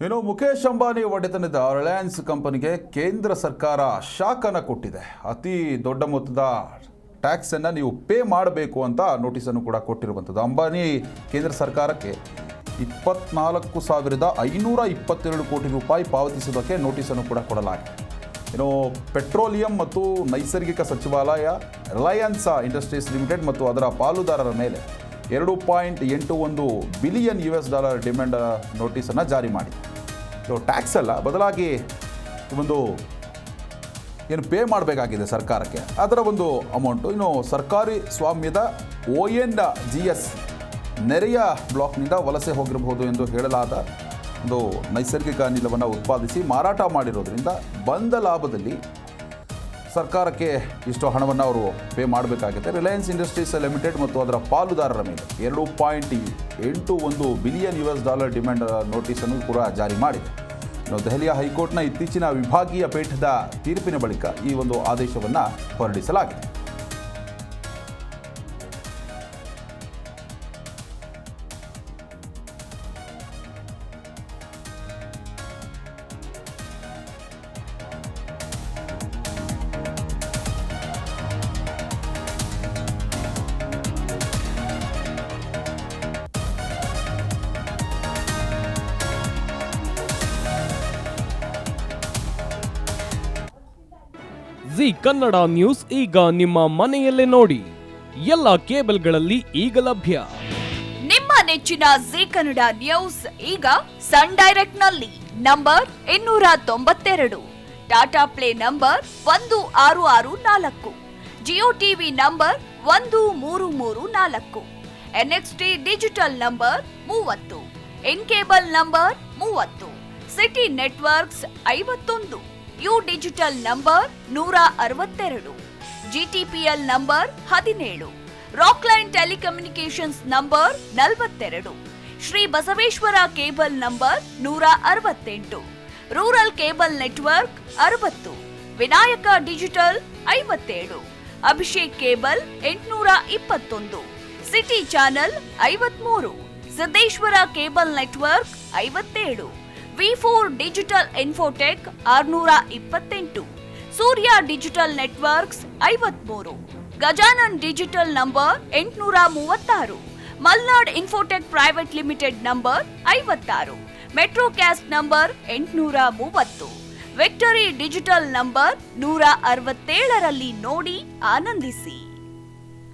ಇನ್ನು ಮುಖೇಶ್ ಅಂಬಾನಿ ಒಡೆತನದ ರಿಲಯನ್ಸ್ ಕಂಪನಿಗೆ ಕೇಂದ್ರ ಸರ್ಕಾರ ಶಾಕನ್ನು ಕೊಟ್ಟಿದೆ. ಅತಿ ದೊಡ್ಡ ಮೊತ್ತದ ಟ್ಯಾಕ್ಸನ್ನು ನೀವು ಪೇ ಮಾಡಬೇಕು ಅಂತ ನೋಟಿಸನ್ನು ಕೂಡ ಕೊಟ್ಟಿರುವಂಥದ್ದು. ಅಂಬಾನಿ ಕೇಂದ್ರ ಸರ್ಕಾರಕ್ಕೆ 24,522 ಕೋಟಿ ರೂಪಾಯಿ ಪಾವತಿಸುವುದಕ್ಕೆ ನೋಟಿಸನ್ನು ಕೂಡ ಕೊಡಲಾಗಿದೆ. ಇನ್ನು ಪೆಟ್ರೋಲಿಯಂ ಮತ್ತು ನೈಸರ್ಗಿಕ ಸಚಿವಾಲಯ ರಿಲಯನ್ಸ್ ಇಂಡಸ್ಟ್ರೀಸ್ ಲಿಮಿಟೆಡ್ ಮತ್ತು ಅದರ ಪಾಲುದಾರರ ಮೇಲೆ $2.81 ಬಿಲಿಯನ್ ಡಿಮ್ಯಾಂಡ್ ನೋಟಿಸನ್ನು ಜಾರಿ ಮಾಡಿದೆ. ಇದು ಟ್ಯಾಕ್ಸ್ ಅಲ್ಲ, ಬದಲಾಗಿ ಒಂದು ಏನು ಪೇ ಮಾಡಬೇಕಾಗಿದೆ ಸರ್ಕಾರಕ್ಕೆ, ಅದರ ಒಂದು ಅಮೌಂಟು. ಇನ್ನು ಸರ್ಕಾರಿ ಸ್ವಾಮ್ಯದ ONGC ನೆರೆಯ ಬ್ಲಾಕ್ನಿಂದ ವಲಸೆ ಹೋಗಿರಬಹುದು ಎಂದು ಹೇಳಲಾದ ಒಂದು ನೈಸರ್ಗಿಕ ಅನಿಲವನ್ನು ಉತ್ಪಾದಿಸಿ ಮಾರಾಟ ಮಾಡಿರೋದ್ರಿಂದ ಬಂದ ಲಾಭದಲ್ಲಿ ಸರ್ಕಾರಕ್ಕೆ ಇಷ್ಟು ಹಣವನ್ನು ಅವರು ಪೇ ಮಾಡಬೇಕಾಗಿದೆ. ರಿಲಯನ್ಸ್ ಇಂಡಸ್ಟ್ರೀಸ್ ಲಿಮಿಟೆಡ್ ಮತ್ತು ಅದರ ಪಾಲುದಾರರ ಮೇಲೆ $2.81 ಬಿಲಿಯನ್ ಡಿಮ್ಯಾಂಡ್ ನೋಟಿಸನ್ನು ಕೂಡ ಜಾರಿ ಮಾಡಿದೆ. ಇನ್ನು ದೆಹಲಿಯ ಹೈಕೋರ್ಟ್ನ ಇತ್ತೀಚಿನ ವಿಭಾಗೀಯ ಪೀಠದ ತೀರ್ಪಿನ ಬಳಿಕ ಈ ಒಂದು ಆದೇಶವನ್ನು ಹೊರಡಿಸಲಾಗಿದೆ. ಜಿ ಕನ್ನಡ ನ್ಯೂಸ್ ಈಗ ನಿಮ್ಮ ಮನೆಯಲ್ಲೇ ನೋಡಿ. ಎಲ್ಲ ಕೇಬಲ್ಗಳಲ್ಲಿ ಈಗ ಲಭ್ಯ. ನಿಮ್ಮ ನೆಚ್ಚಿನ ಜಿ ಕನ್ನಡ ನ್ಯೂಸ್ ಈಗ ಸನ್ ಡೈರೆಕ್ಟ್ ನಲ್ಲಿ number 292, Tata play number 1664, Jio TV number 1334, NXT digital number 30, in cable number 30, city networks 51, U digital number 162, GTPL number 17, Rockline telecommunications number 42, Shri Basaveshwara cable number 168, rural cable network 60, Vinayaka digital 57, Abhishek cable 821, city channel 53, Siddeshwara cable network 57, V4 digital Infotech 628, Surya digital networks 53, Gajanan digital number 836, Malnad Infotech Private Limited number 56, Metrocast number 830, Victory digital number 167ರಲ್ಲಿ ನೋಡಿ ಆನಂದಿಸಿ.